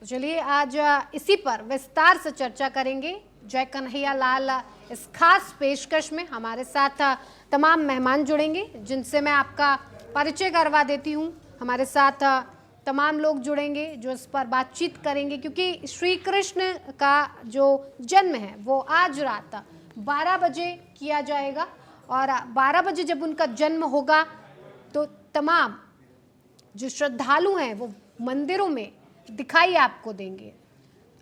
तो चलिए आज इसी पर विस्तार से चर्चा करेंगे। जय कन्हैया लाल इस खास पेशकश में हमारे साथ तमाम मेहमान जुड़ेंगे जिनसे मैं आपका परिचय करवा देती हूँ। हमारे साथ तमाम लोग जुड़ेंगे जो इस पर बातचीत करेंगे, क्योंकि श्री कृष्ण का जो जन्म है वो आज रात 12 बजे किया जाएगा और 12 बजे जब उनका जन्म होगा तो तमाम जो श्रद्धालु हैं वो मंदिरों में दिखाई आपको देंगे।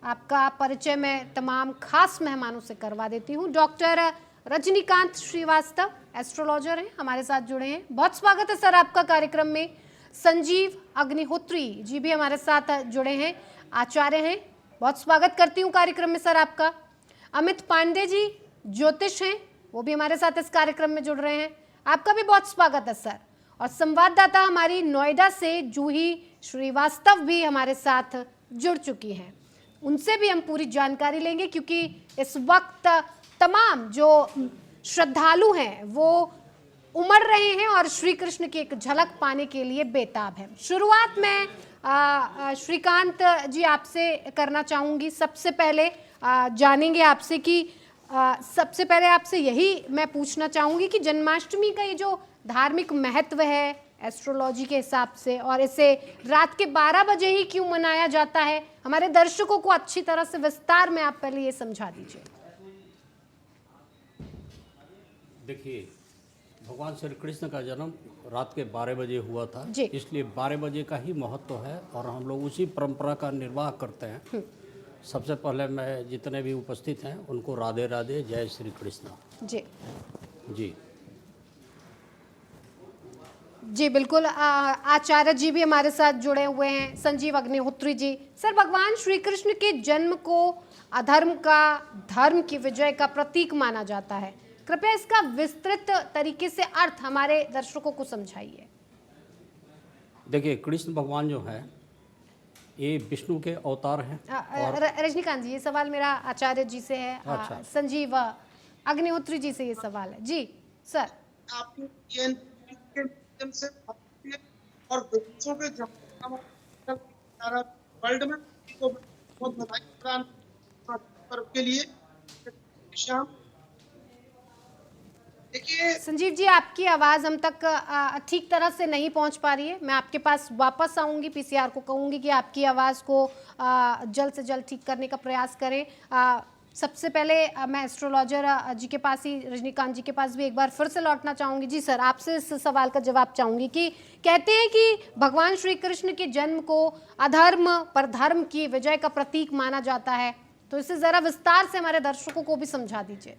आपका परिचय मैं तमाम खास मेहमानों से करवा देती हूँ। डॉक्टर रजनीकांत श्रीवास्तव एस्ट्रोलॉजर हैं, हमारे साथ जुड़े हैं। बहुत स्वागत है सर आपका कार्यक्रम में। संजीव अग्निहोत्री जी भी हमारे साथ जुड़े हैं, आचार्य हैं। बहुत स्वागत करती हूँ कार्यक्रम में सर आपका। अमित पांडे जी ज्योतिष हैं, वो भी हमारे साथ इस कार्यक्रम में जुड़ रहे हैं। आपका भी बहुत स्वागत है सर। और संवाददाता हमारी नोएडा से जूही श्रीवास्तव भी हमारे साथ जुड़ चुकी हैं, उनसे भी हम पूरी जानकारी लेंगे, क्योंकि इस वक्त तमाम जो श्रद्धालु हैं वो उमड़ रहे हैं और श्री कृष्ण की एक झलक पाने के लिए बेताब हैं। शुरुआत में श्रीकांत जी आपसे करना चाहूँगी। सबसे पहले जानेंगे आपसे कि सबसे पहले आपसे यही मैं पूछना चाहूँगी कि जन्माष्टमी का ये जो धार्मिक महत्व है एस्ट्रोलॉजी के हिसाब से, और इसे रात के 12 बजे ही क्यों मनाया जाता है, हमारे दर्शकों को अच्छी तरह से विस्तार में आप पहले ये समझा दीजिए। देखिए, भगवान श्री कृष्ण का जन्म रात के 12 बजे हुआ था, जी। इसलिए 12 बजे का ही महत्व है और हम लोग उसी परंपरा का निर्वाह करते हैं। सबसे पहले मैं जितने भी उपस्थित हैं उनको राधे राधे, जय श्री कृष्ण। जी जी जी बिल्कुल। आचार्य जी भी हमारे साथ जुड़े हुए हैं, संजीव अग्निहोत्री जी। सर, भगवान श्री कृष्ण के जन्म को अधर्म का धर्म की विजय का प्रतीक माना जाता है। कृपया इसका विस्तृत तरीके से अर्थ हमारे दर्शकों को समझाइए। देखिए, कृष्ण भगवान जो है ये विष्णु के अवतार हैं। रजनीकांत जी, ये सवाल मेरा आचार्य जी से है। अच्छा। संजीव अग्निहोत्री जी से ये सवाल है। जी सर। से और विदेशों के वर्ल्ड में को बहुत बधाई प्रदान पर्व के लिए। देखिए संजीव जी, आपकी आवाज़ हम तक ठीक तरह से नहीं पहुंच पा रही है। मैं आपके पास वापस आऊंगी, पीसीआर को कहूंगी कि आपकी आवाज़ को जल्द से जल्द ठीक करने का प्रयास करें। सबसे पहले मैं एस्ट्रोलॉजर जी के पास ही, रजनीकांत जी के पास भी एक बार फिर से लौटना चाहूँगी। जी सर, आपसे इस सवाल का जवाब चाहूँगी कि कहते हैं कि भगवान श्री कृष्ण के जन्म को अधर्म पर धर्म की विजय का प्रतीक माना जाता है, तो इसे ज़रा विस्तार से हमारे दर्शकों को भी समझा दीजिए।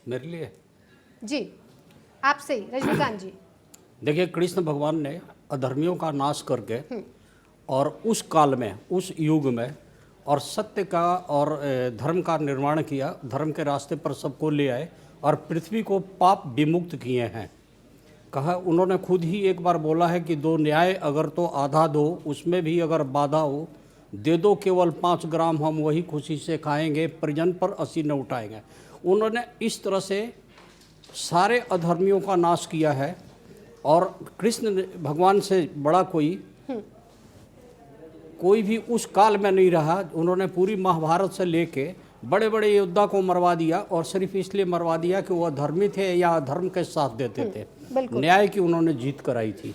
मेरे लिए जी, आपसे ही रजनीकांत जी। देखिए, कृष्ण भगवान ने अधर्मियों का नाश करके और उस काल में, उस युग में और सत्य का और धर्म का निर्माण किया, धर्म के रास्ते पर सबको ले आए और पृथ्वी को पाप विमुक्त किए हैं। कहा, उन्होंने खुद ही एक बार बोला है कि दो न्याय अगर तो आधा दो, उसमें भी अगर बाधा हो, दे दो केवल 5 ग्राम, हम वही खुशी से खाएंगे, परिजन पर असी न उठाएंगे। उन्होंने इस तरह से सारे अधर्मियों का नाश किया है और कृष्ण भगवान से बड़ा कोई भी उस काल में नहीं रहा। उन्होंने पूरी महाभारत से लेके बड़े बड़े योद्धा को मरवा दिया, और सिर्फ इसलिए मरवा दिया कि वो अधर्मी थे या अधर्म के साथ देते थे। न्याय की उन्होंने जीत कराई थी।